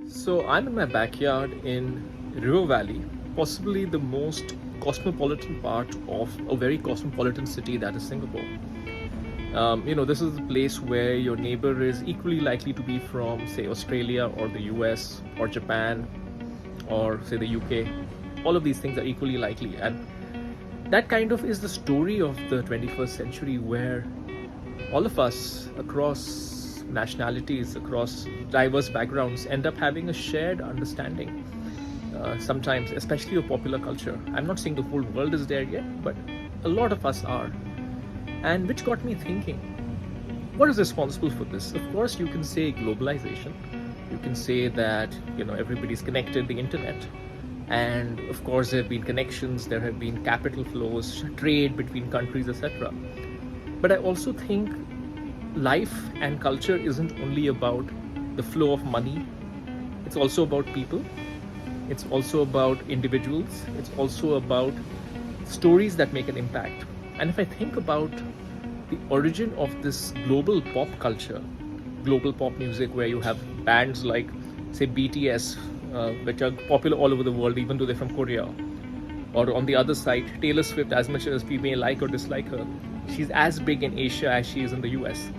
So I'm in my backyard in River Valley, possibly the most cosmopolitan part of a very cosmopolitan city that is Singapore. This is the place where your neighbor is equally likely to be from, say, Australia or the US or Japan or, say, the UK. All of these things are equally likely. And that kind of is the story of the 21st century where all of us across nationalities, across diverse backgrounds, end up having a shared understanding. Sometimes, especially of popular culture. I'm not saying the whole world is there yet, but a lot of us are. And which got me thinking, what is responsible for this? Of course, you can say globalization. You can say that everybody's connected, the internet, and of course there have been connections, there have been capital flows, trade between countries, etc. But I also think life and culture isn't only about the flow of money. It's also about people. It's also about individuals. It's also about stories that make an impact. And if I think about the origin of this global pop culture, global pop music, where you have bands like, say, BTS, which are popular all over the world, even though they're from Korea. Or on the other side, Taylor Swift, as much as we may like or dislike her, she's as big in Asia as she is in the US.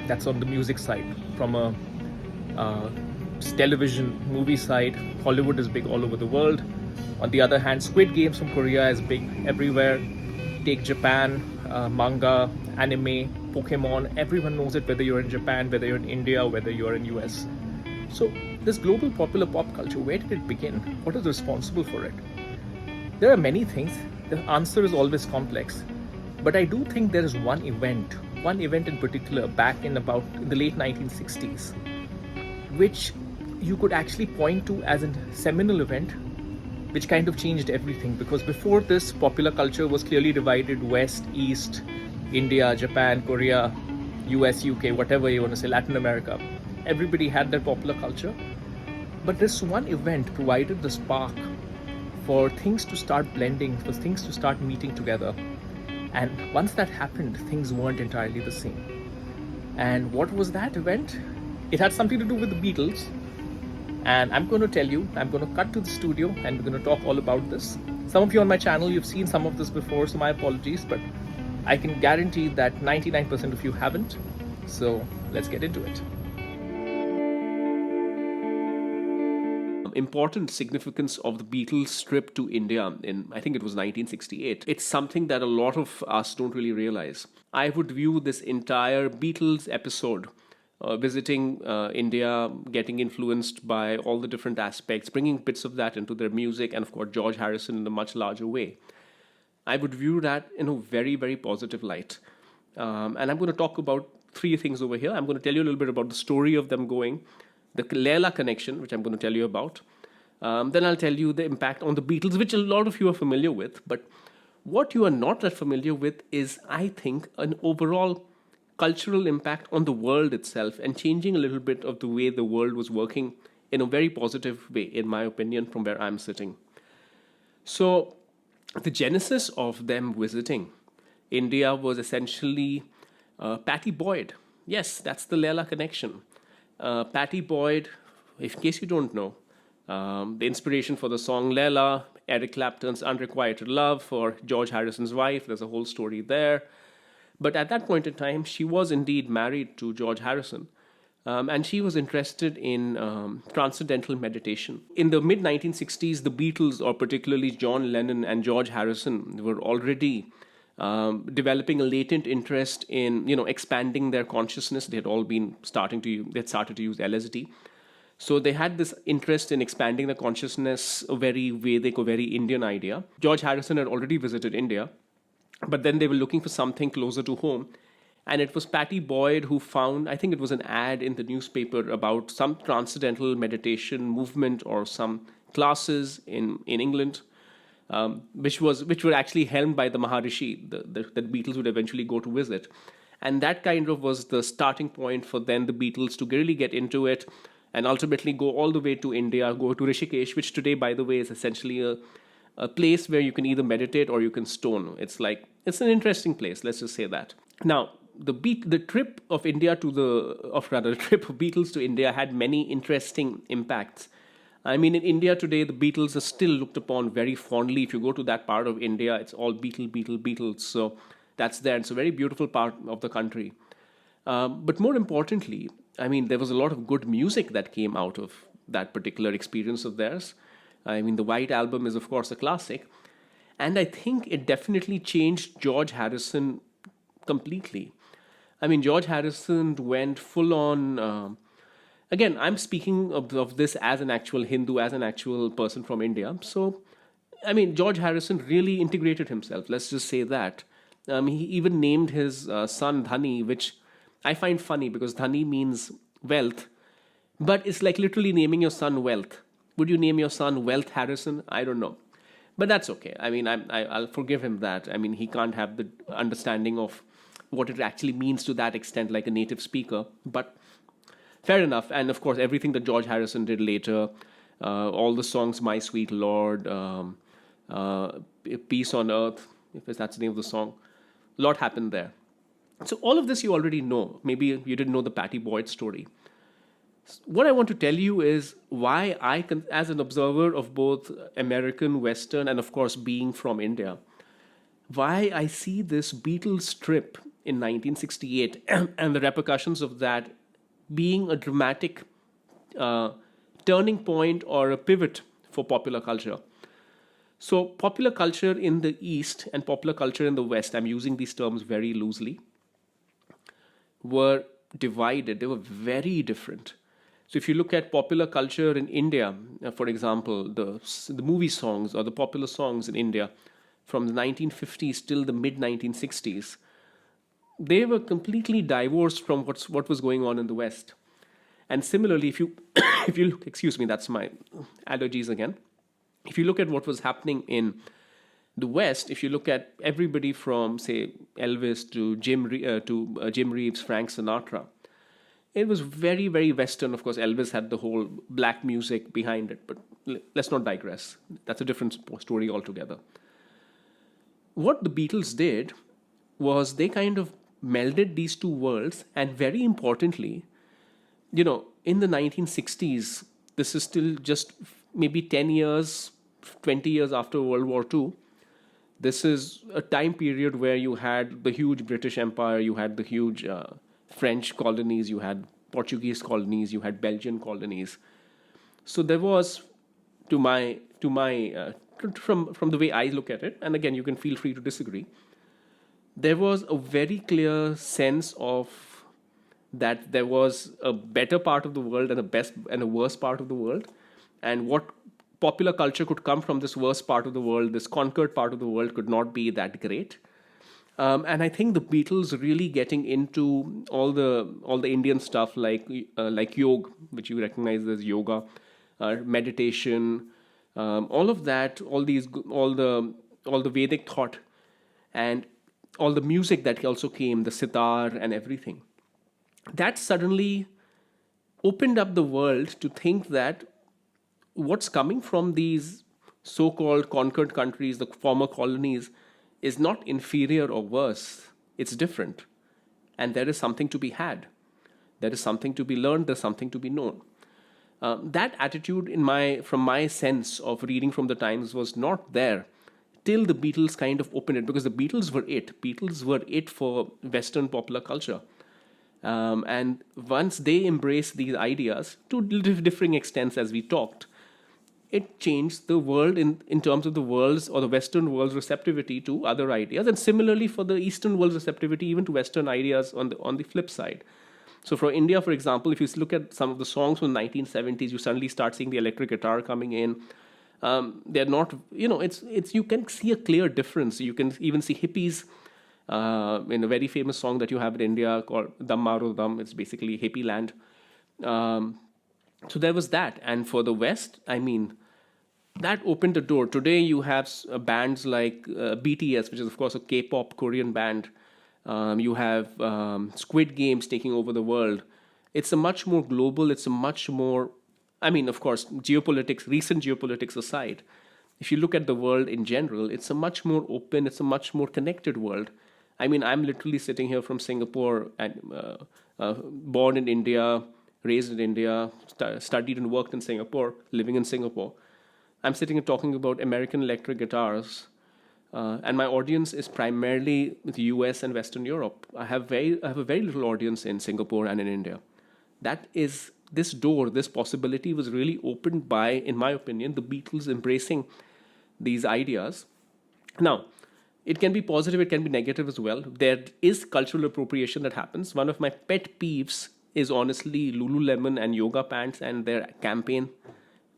That's on the music side. From a uh, television movie side, Hollywood is big all over the world. On the other hand, Squid Games from Korea is big everywhere. Take Japan, manga, anime, Pokemon, everyone knows it, whether you're in Japan, whether you're in India, whether you're in US. So this global popular pop culture, where did it begin? What is responsible for it? There are many things. The answer is always complex. But I do think there is one event in particular back in the late 1960s, which you could actually point to as a seminal event, which kind of changed everything. Because before this, popular culture was clearly divided west, east, India, Japan, Korea, US, UK, whatever you want to say, Latin America. Everybody had their popular culture. But this one event provided the spark for things to start blending, for things to start meeting together. And once that happened, things weren't entirely the same. And what was that event? It had something to do with the Beatles. And I'm going to tell you, I'm going to cut to the studio and we're going to talk all about this. Some of you on my channel, you've seen some of this before, so my apologies, but I can guarantee that 99% of you haven't. So let's get into it. Important significance of the Beatles trip to India in, I think it was 1968. It's something that a lot of us don't really realize. I would view this entire Beatles episode, visiting India, getting influenced by all the different aspects, bringing bits of that into their music, and of course George Harrison in a much larger way. I would view that in a very, very positive light. And I'm going to talk about three things over here. I'm going to tell you a little bit about the story of them going, the Leela connection, which I'm going to tell you about. Then I'll tell you the impact on the Beatles, which a lot of you are familiar with. But what you are not that familiar with is, I think, an overall cultural impact on the world itself and changing a little bit of the way the world was working in a very positive way, in my opinion, from where I'm sitting. So, the genesis of them visiting India was essentially Patty Boyd. Yes, that's the Leela connection. Patty Boyd, in case you don't know, the inspiration for the song Leela, Eric Clapton's Unrequited Love for George Harrison's wife, there's a whole story there. But at that point in time, she was indeed married to George Harrison. And she was interested in transcendental meditation. In the mid 1960s, the Beatles, or particularly John Lennon and George Harrison, were already developing a latent interest in expanding their consciousness. They had all been they had started to use LSD. So they had this interest in expanding the consciousness, a very Vedic, a very Indian idea. George Harrison had already visited India, but then they were looking for something closer to home. And it was Patty Boyd who found, I think it was an ad in the newspaper about some transcendental meditation movement or some classes in England, which were actually helmed by the Maharishi, the Beatles would eventually go to visit. And that kind of was the starting point for then the Beatles to really get into it and ultimately go all the way to India, go to Rishikesh, which today, by the way, is essentially a place where you can either meditate or you can stone. It's an interesting place, let's just say that. Now, the trip of India to the of rather the trip of Beatles to India had many interesting impacts. I mean, in India today, the Beatles are still looked upon very fondly. If you go to that part of India, it's all Beatles. So that's there. It's a very beautiful part of the country. But more importantly, I mean, there was a lot of good music that came out of that particular experience of theirs. I mean, the White Album is, of course, a classic. And I think it definitely changed George Harrison completely. I mean, George Harrison went full on. Again, I'm speaking of this as an actual Hindu, as an actual person from India. So, I mean, George Harrison really integrated himself. Let's just say that. He even named his son Dhani, which I find funny because Dhani means wealth, but it's like literally naming your son Wealth. Would you name your son Wealth Harrison? I don't know. But that's okay. I mean, I'll forgive him that. I mean, he can't have the understanding of what it actually means to that extent, like a native speaker. But fair enough. And of course, everything that George Harrison did later, all the songs, My Sweet Lord, uh, Peace on Earth, if that's the name of the song, a lot happened there. So all of this you already know. Maybe you didn't know the Patty Boyd story. What I want to tell you is why as an observer of both American, Western, and of course being from India, why I see this Beatles trip in 1968 and the repercussions of that being a dramatic uh, turning point or a pivot for popular culture. So, popular culture in the East and popular culture in the West, I'm using these terms very loosely, were divided. They were very different. So if you look at popular culture in India, for example, the movie songs or the popular songs in India from the 1950s till the mid 1960s, they were completely divorced from what was going on in the West. And similarly, if you if you look, excuse me, that's my allergies again. If you look at what was happening in the West, if you look at everybody from say Elvis to Jim Reeves, Frank Sinatra, it was very very Western. Of course, Elvis had the whole black music behind it, but let's not digress. That's a different story altogether. What the Beatles did was they kind of melded these two worlds, and very importantly, in the 1960s, this is still just maybe 10 years, 20 years after World War II. This is a time period where you had the huge British Empire, you had the huge French colonies, you had Portuguese colonies, you had Belgian colonies. So there was, from the way I look at it, and again, you can feel free to disagree. There was a very clear sense of that there was a better part of the world and a best and a worse part of the world, and what popular culture could come from this worst part of the world, this conquered part of the world, could not be that great. And I think the Beatles really getting into all the Indian stuff like yoga, which you recognize as yoga, meditation, all of that, all the Vedic thought, and all the music that also came, the sitar and everything. That suddenly opened up the world to think that what's coming from these so-called conquered countries, the former colonies, is not inferior or worse. It's different, and there is something to be had. There is something to be learned. There's something to be known. That attitude, from my sense of reading from the Times, was not there till the Beatles kind of opened it, because the Beatles were it. Beatles were it for Western popular culture. And once they embraced these ideas to differing extents, as we talked, it changed the world in terms of the world's or the Western world's receptivity to other ideas, and similarly for the Eastern world's receptivity even to Western ideas on the flip side. So for India, for example, if you look at some of the songs from the 1970s, you suddenly start seeing the electric guitar coming in. They're not, it's you can see a clear difference. You can even see hippies in a very famous song that you have in India called Dam Maro Dam. It's basically hippie land. So there was that. And for the West, I mean, that opened the door. Today you have bands like BTS, which is of course a K-pop Korean band. You have Squid Games taking over the world. It's a much more global. It's a much more. I mean, of course, recent geopolitics aside, if you look at the world in general, it's a much more open. It's a much more connected world. I mean, I'm literally sitting here from Singapore and born in India, raised in India, studied and worked in Singapore, living in Singapore. I'm sitting and talking about American electric guitars, and my audience is primarily the US and Western Europe. I have a very little audience in Singapore and in India. That is this door, this possibility was really opened by, in my opinion, the Beatles embracing these ideas. Now, it can be positive, it can be negative as well. There is cultural appropriation that happens. One of my pet peeves is honestly Lululemon and yoga pants and their campaign.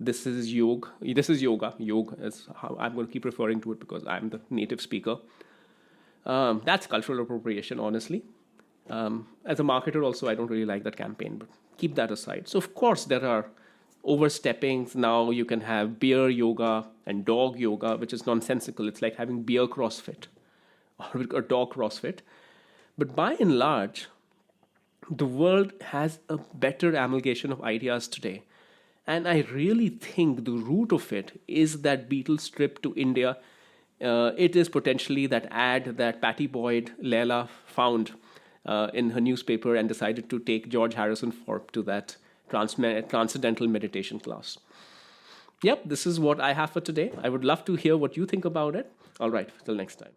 This is yoga. This is yoga. Yoga is how I'm going to keep referring to it because I'm the native speaker. That's cultural appropriation, honestly. As a marketer, also, I don't really like that campaign, but keep that aside. So, of course, there are oversteppings. Now you can have beer yoga and dog yoga, which is nonsensical. It's like having beer CrossFit or dog CrossFit. But by and large, the world has a better amalgamation of ideas today. And I really think the root of it is that Beatles trip to India. It is potentially that ad that Patty Boyd, Leila, found in her newspaper and decided to take George Harrison Ford to that transcendental meditation class. Yep, this is what I have for today. I would love to hear what you think about it. All right, till next time.